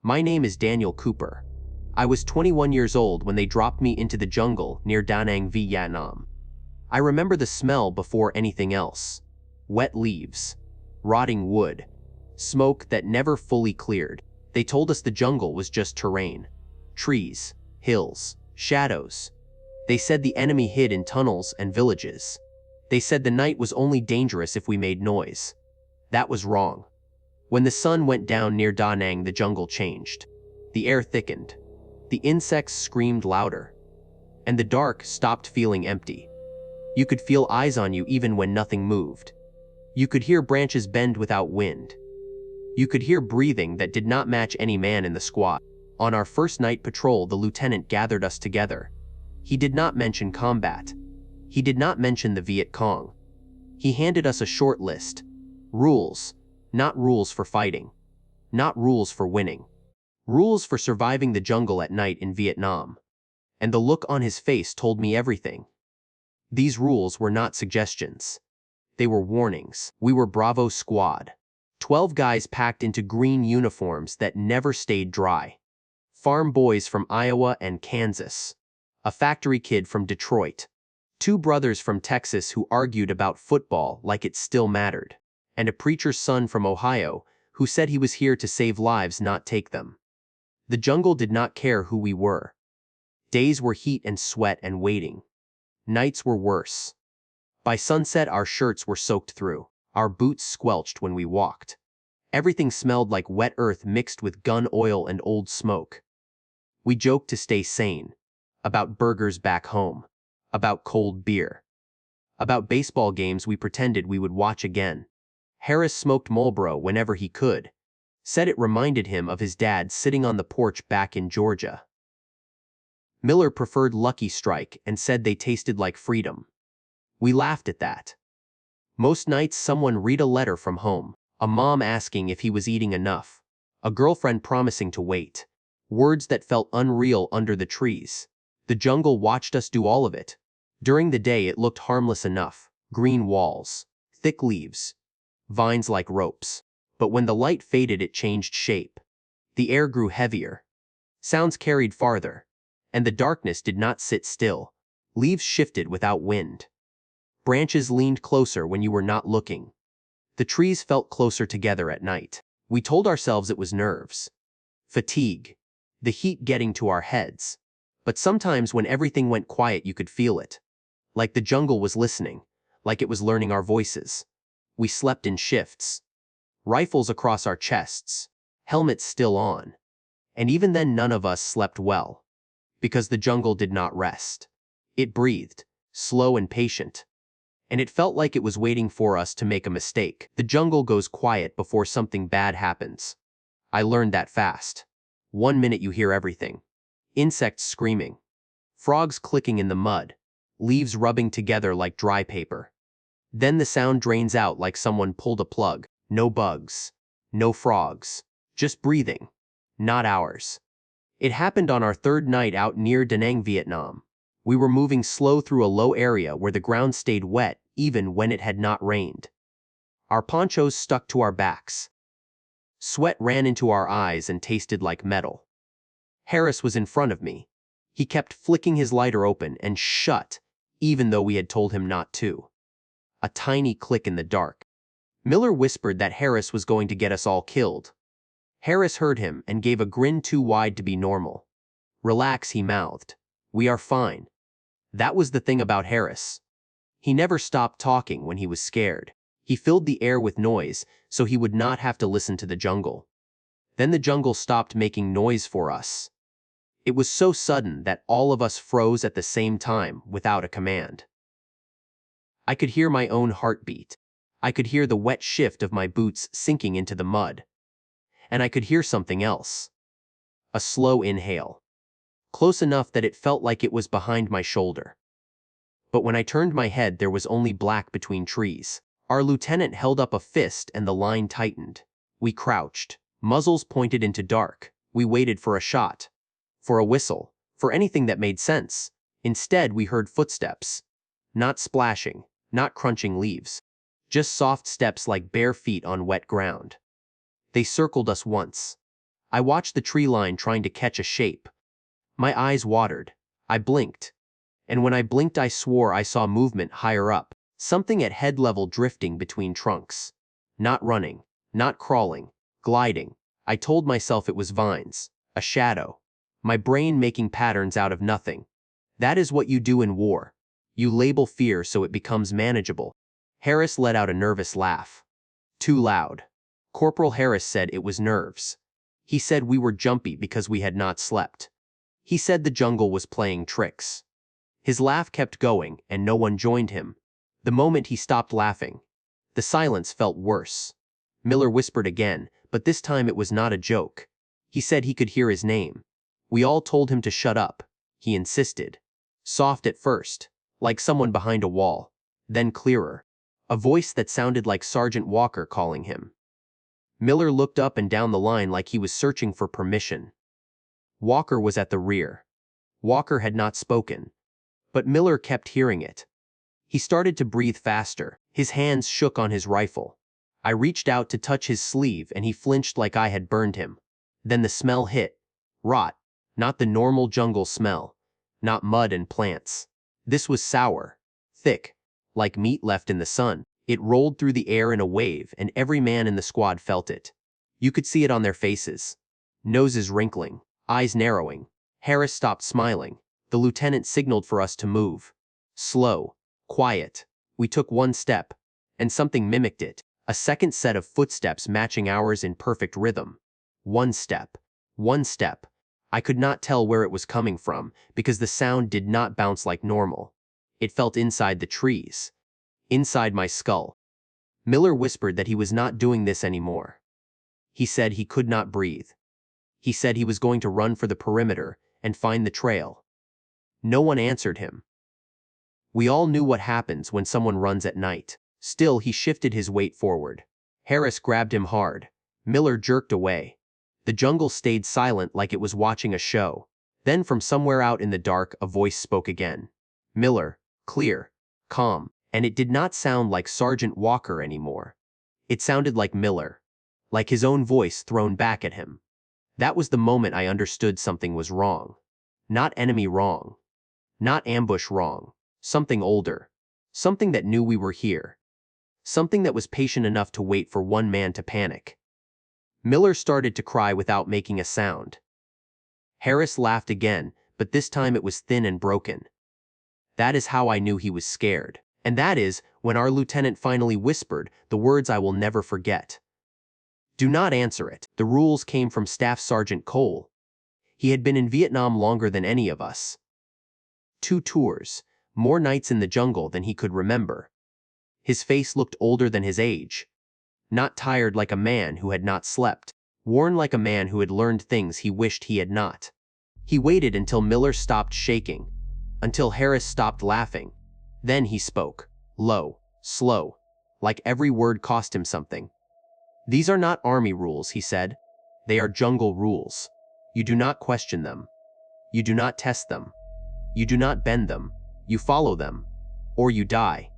My name is Daniel Cooper. I was 21 years old when they dropped me into the jungle near Da Nang, Vietnam. I remember the smell before anything else. Wet leaves, rotting wood, smoke that never fully cleared. They told us the jungle was just terrain. Trees, hills, shadows. They said the enemy hid in tunnels and villages. They said the night was only dangerous if we made noise. That was wrong. When the sun went down near Da Nang, the jungle changed. The air thickened. The insects screamed louder. And the dark stopped feeling empty. You could feel eyes on you even when nothing moved. You could hear branches bend without wind. You could hear breathing that did not match any man in the squad. On our first night patrol, the lieutenant gathered us together. He did not mention combat. He did not mention the Viet Cong. He handed us a short list. Rules. Not rules for fighting. Not rules for winning. Rules for surviving the jungle at night in Vietnam. And the look on his face told me everything. These rules were not suggestions. They were warnings. We were Bravo Squad. 12 guys packed into green uniforms that never stayed dry. Farm boys from Iowa and Kansas. A factory kid from Detroit. 2 brothers from Texas who argued about football like it still mattered. And a preacher's son from Ohio who said he was here to save lives, not take them. The jungle did not care who we were. Days were heat and sweat and waiting. Nights were worse. By sunset, our shirts were soaked through. Our boots squelched when we walked. Everything smelled like wet earth mixed with gun oil and old smoke. We joked to stay sane. About burgers back home. About cold beer. About baseball games we pretended we would watch again. Harris smoked Marlboro whenever he could. Said it reminded him of his dad sitting on the porch back in Georgia. Miller preferred Lucky Strike and said they tasted like freedom. We laughed at that. Most nights someone read a letter from home, a mom asking if he was eating enough, a girlfriend promising to wait, words that felt unreal under the trees. The jungle watched us do all of it. During the day it looked harmless enough, green walls, thick leaves, vines like ropes. But when the light faded it changed shape. The air grew heavier. Sounds carried farther. And the darkness did not sit still. Leaves shifted without wind. Branches leaned closer when you were not looking. The trees felt closer together at night. We told ourselves it was nerves. Fatigue. The heat getting to our heads. But sometimes when everything went quiet you could feel it. Like the jungle was listening. Like it was learning our voices. We slept in shifts. Rifles across our chests. Helmets still on. And even then none of us slept well. Because the jungle did not rest. It breathed, slow and patient. And it felt like it was waiting for us to make a mistake. The jungle goes quiet before something bad happens. I learned that fast. 1 minute you hear everything. Insects screaming. Frogs clicking in the mud. Leaves rubbing together like dry paper. Then the sound drains out like someone pulled a plug. No bugs. No frogs. Just breathing. Not ours. It happened on our 3rd night out near Da Nang, Vietnam. We were moving slow through a low area where the ground stayed wet even when it had not rained. Our ponchos stuck to our backs. Sweat ran into our eyes and tasted like metal. Harris was in front of me. He kept flicking his lighter open and shut, even though we had told him not to. A tiny click in the dark. Miller whispered that Harris was going to get us all killed. Harris heard him and gave a grin too wide to be normal. Relax, he mouthed. We are fine. That was the thing about Harris. He never stopped talking when he was scared. He filled the air with noise so he would not have to listen to the jungle. Then the jungle stopped making noise for us. It was so sudden that all of us froze at the same time without a command. I could hear my own heartbeat. I could hear the wet shift of my boots sinking into the mud. And I could hear something else. A slow inhale. Close enough that it felt like it was behind my shoulder. But when I turned my head there was only black between trees. Our lieutenant held up a fist and the line tightened. We crouched. Muzzles pointed into dark. We waited for a shot. For a whistle. For anything that made sense. Instead we heard footsteps. Not splashing. Not crunching leaves. Just soft steps like bare feet on wet ground. They circled us once. I watched the tree line trying to catch a shape. My eyes watered. I blinked. And when I blinked, I swore I saw movement higher up, something at head level drifting between trunks. Not running, not crawling, gliding. I told myself it was vines, a shadow. My brain making patterns out of nothing. That is what you do in war. You label fear so it becomes manageable. Harris let out a nervous laugh. Too loud. Corporal Harris said it was nerves. He said we were jumpy because we had not slept. He said the jungle was playing tricks. His laugh kept going, and no one joined him. The moment he stopped laughing, the silence felt worse. Miller whispered again, but this time it was not a joke. He said he could hear his name. We all told him to shut up. He insisted. Soft at first, like someone behind a wall, then clearer. A voice that sounded like Sergeant Walker calling him. Miller looked up and down the line like he was searching for permission. Walker was at the rear. Walker had not spoken. But Miller kept hearing it. He started to breathe faster. His hands shook on his rifle. I reached out to touch his sleeve and he flinched like I had burned him. Then the smell hit. Rot. Not the normal jungle smell. Not mud and plants. This was sour. Thick. Like meat left in the sun. It rolled through the air in a wave and every man in the squad felt it. You could see it on their faces. Noses wrinkling. Eyes narrowing. Harris stopped smiling. The lieutenant signaled for us to move. Slow. Quiet. We took one step. And something mimicked it. A second set of footsteps matching ours in perfect rhythm. One step. One step. I could not tell where it was coming from because the sound did not bounce like normal. It felt inside the trees. Inside my skull. Miller whispered that he was not doing this anymore. He said he could not breathe. He said he was going to run for the perimeter and find the trail. No one answered him. We all knew what happens when someone runs at night. Still, he shifted his weight forward. Harris grabbed him hard. Miller jerked away. The jungle stayed silent like it was watching a show. Then from somewhere out in the dark, a voice spoke again. Miller, clear, calm, and it did not sound like Sergeant Walker anymore. It sounded like Miller, like his own voice thrown back at him. That was the moment I understood something was wrong. Not enemy wrong. Not ambush wrong. Something older. Something that knew we were here. Something that was patient enough to wait for one man to panic. Miller started to cry without making a sound. Harris laughed again, but this time it was thin and broken. That is how I knew he was scared. And that is when our lieutenant finally whispered the words I will never forget. Do not answer it. The rules came from Staff Sergeant Cole. He had been in Vietnam longer than any of us. 2 tours, more nights in the jungle than he could remember. His face looked older than his age. Not tired like a man who had not slept, worn like a man who had learned things he wished he had not. He waited until Miller stopped shaking, until Harris stopped laughing. Then he spoke, low, slow, like every word cost him something. These are not army rules, he said. They are jungle rules. You do not question them. You do not test them. You do not bend them. You follow them, or you die.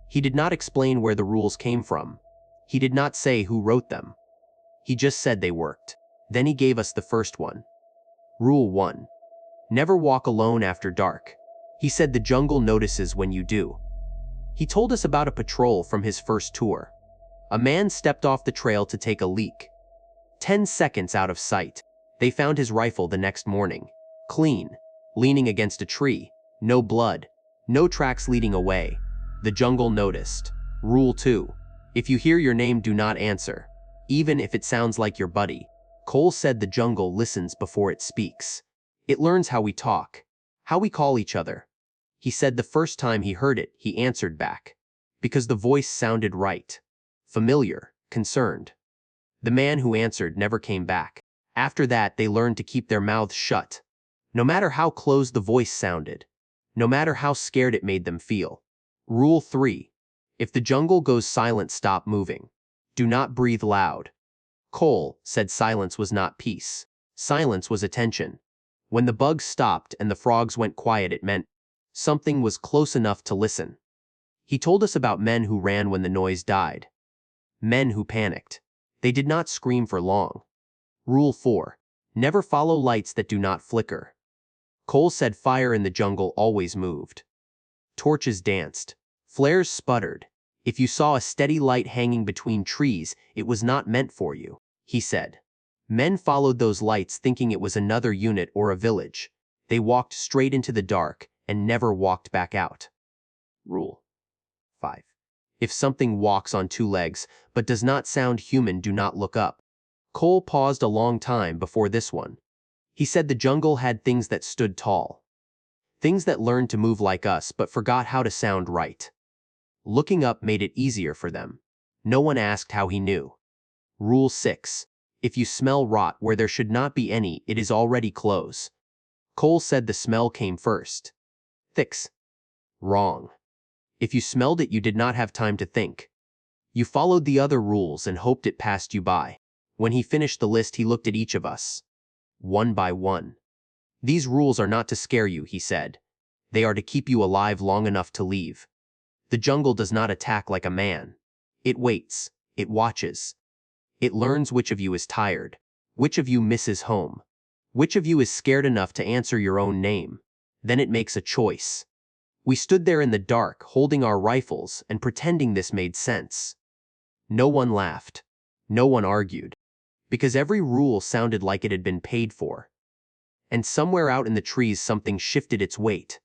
He did not explain where the rules came from. He did not say who wrote them. He just said they worked. Then he gave us the first one. Rule 1. Never walk alone after dark. He said the jungle notices when you do. He told us about a patrol from his first tour. A man stepped off the trail to take a leak. 10 seconds out of sight. They found his rifle the next morning. Clean. Leaning against a tree. No blood. No tracks leading away. The jungle noticed. Rule 2. If you hear your name, do not answer. Even if it sounds like your buddy. Cole said the jungle listens before it speaks. It learns how we talk. How we call each other. He said the first time he heard it, he answered back. Because the voice sounded right. Familiar. Concerned. The man who answered never came back. After that, they learned to keep their mouths shut. No matter how close the voice sounded. No matter how scared it made them feel. Rule 3. If the jungle goes silent, stop moving. Do not breathe loud. Cole said silence was not peace. Silence was attention. When the bugs stopped and the frogs went quiet, it meant something was close enough to listen. He told us about men who ran when the noise died. Men who panicked. They did not scream for long. Rule 4. Never follow lights that do not flicker. Cole said fire in the jungle always moved. Torches danced. Flares sputtered. If you saw a steady light hanging between trees, it was not meant for you, he said. Men followed those lights thinking it was another unit or a village. They walked straight into the dark and never walked back out. Rule 5. If something walks on two legs but does not sound human, do not look up. Cole paused a long time before this one. He said the jungle had things that stood tall. Things that learned to move like us but forgot how to sound right. Looking up made it easier for them. No one asked how he knew. Rule 6. If you smell rot where there should not be any, it is already close. Cole said the smell came first. Thix. Wrong. If you smelled it, you did not have time to think. You followed the other rules and hoped it passed you by. When he finished the list, he looked at each of us. One by one. These rules are not to scare you, he said. They are to keep you alive long enough to leave. The jungle does not attack like a man. It waits. It watches. It learns which of you is tired, which of you misses home, which of you is scared enough to answer your own name. Then it makes a choice. We stood there in the dark, holding our rifles and pretending this made sense. No one laughed. No one argued. Because every rule sounded like it had been paid for. And somewhere out in the trees something shifted its weight.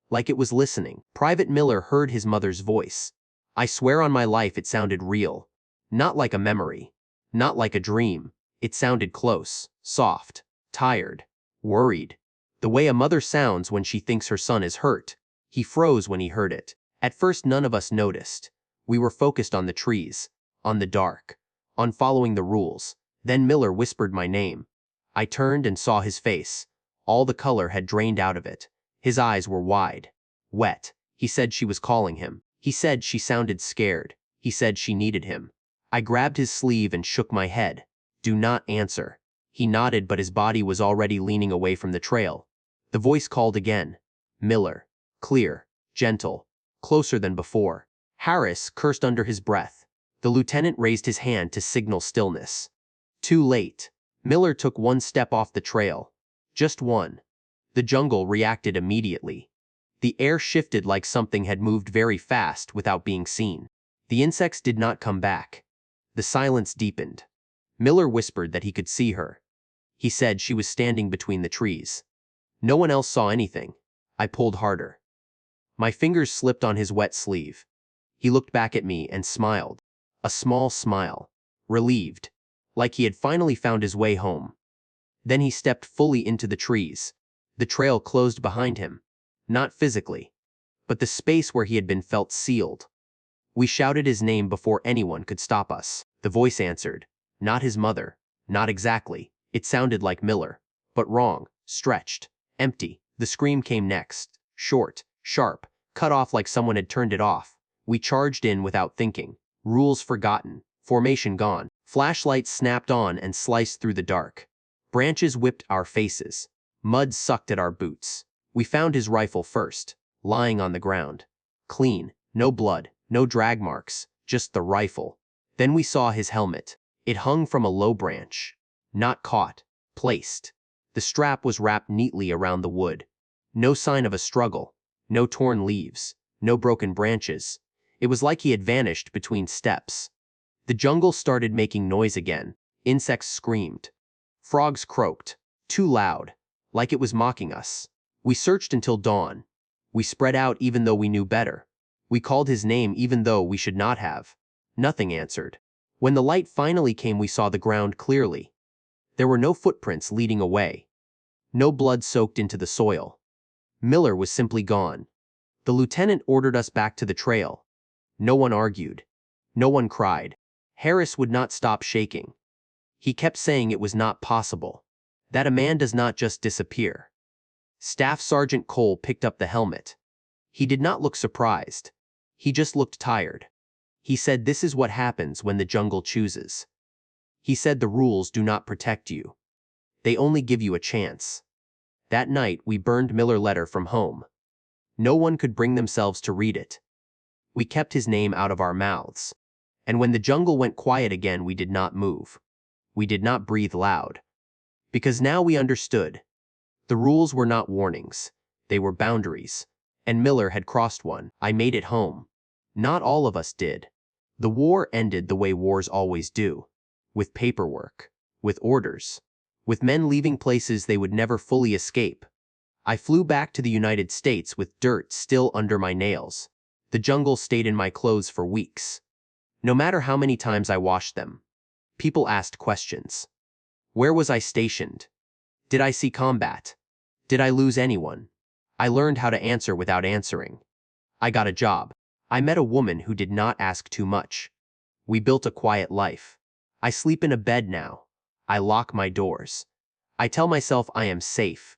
Like it was listening. Private Miller heard his mother's voice. I swear on my life it sounded real. Not like a memory. Not like a dream. It sounded close, soft, tired, worried. The way a mother sounds when she thinks her son is hurt. He froze when he heard it. At first none of us noticed. We were focused on the trees, on the dark, on following the rules. Then Miller whispered my name. I turned and saw his face. All the color had drained out of it. His eyes were wide, wet. He said she was calling him. He said she sounded scared. He said she needed him. I grabbed his sleeve and shook my head. Do not answer. He nodded, but his body was already leaning away from the trail. The voice called again. Miller. Clear, gentle, closer than before. Harris cursed under his breath. The lieutenant raised his hand to signal stillness. Too late. Miller took one step off the trail. Just one. The jungle reacted immediately. The air shifted like something had moved very fast without being seen. The insects did not come back. The silence deepened. Miller whispered that he could see her. He said she was standing between the trees. No one else saw anything. I pulled harder. My fingers slipped on his wet sleeve. He looked back at me and smiled. A small smile. Relieved. Like he had finally found his way home. Then he stepped fully into the trees. The trail closed behind him. Not physically, but the space where he had been felt sealed. We shouted his name before anyone could stop us. The voice answered. Not his mother. Not exactly. It sounded like Miller. But wrong. Stretched. Empty. The scream came next. Short. Sharp. Cut off like someone had turned it off. We charged in without thinking. Rules forgotten. Formation gone. Flashlights snapped on and sliced through the dark. Branches whipped our faces. Mud sucked at our boots. We found his rifle first, lying on the ground. Clean. No blood. No drag marks. Just the rifle. Then we saw his helmet. It hung from a low branch. Not caught. Placed. The strap was wrapped neatly around the wood. No sign of a struggle. No torn leaves. No broken branches. It was like he had vanished between steps. The jungle started making noise again. Insects screamed. Frogs croaked. Too loud. Like it was mocking us. We searched until dawn. We spread out even though we knew better. We called his name even though we should not have. Nothing answered. When the light finally came, we saw the ground clearly. There were no footprints leading away. No blood soaked into the soil. Miller was simply gone. The lieutenant ordered us back to the trail. No one argued. No one cried. Harris would not stop shaking. He kept saying it was not possible. That a man does not just disappear. Staff Sergeant Cole picked up the helmet. He did not look surprised. He just looked tired. He said this is what happens when the jungle chooses. He said the rules do not protect you. They only give you a chance. That night we burned Miller's letter from home. No one could bring themselves to read it. We kept his name out of our mouths. And when the jungle went quiet again, we did not move. We did not breathe loud. Because now we understood. The rules were not warnings. They were boundaries. And Miller had crossed one. I made it home. Not all of us did. The war ended the way wars always do. With paperwork. With orders. With men leaving places they would never fully escape. I flew back to the United States with dirt still under my nails. The jungle stayed in my clothes for weeks. No matter how many times I washed them. People asked questions. Where was I stationed? Did I see combat? Did I lose anyone? I learned how to answer without answering. I got a job. I met a woman who did not ask too much. We built a quiet life. I sleep in a bed now. I lock my doors. I tell myself I am safe.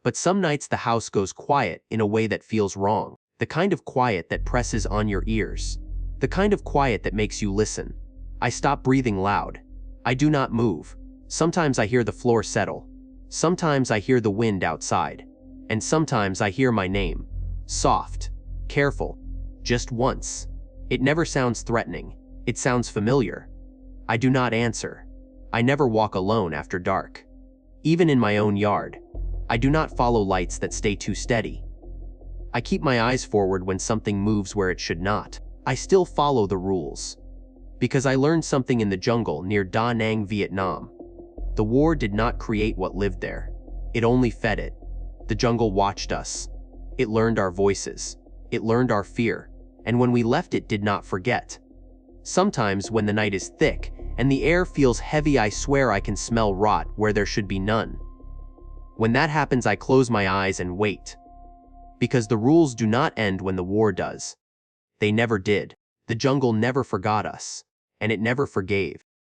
But some nights the house goes quiet in a way that feels wrong. The kind of quiet that presses on your ears. The kind of quiet that makes you listen. I stop breathing loud. I do not move. Sometimes I hear the floor settle. Sometimes I hear the wind outside. And sometimes I hear my name. Soft. Careful. Just once. It never sounds threatening. It sounds familiar. I do not answer. I never walk alone after dark. Even in my own yard. I do not follow lights that stay too steady. I keep my eyes forward when something moves where it should not. I still follow the rules. Because I learned something in the jungle near Da Nang, Vietnam. The war did not create what lived there. It only fed it. The jungle watched us. It learned our voices. It learned our fear. And when we left it did not forget. Sometimes when the night is thick and the air feels heavy, I swear I can smell rot where there should be none. When that happens, I close my eyes and wait. Because the rules do not end when the war does. They never did. The jungle never forgot us. And it never forgave.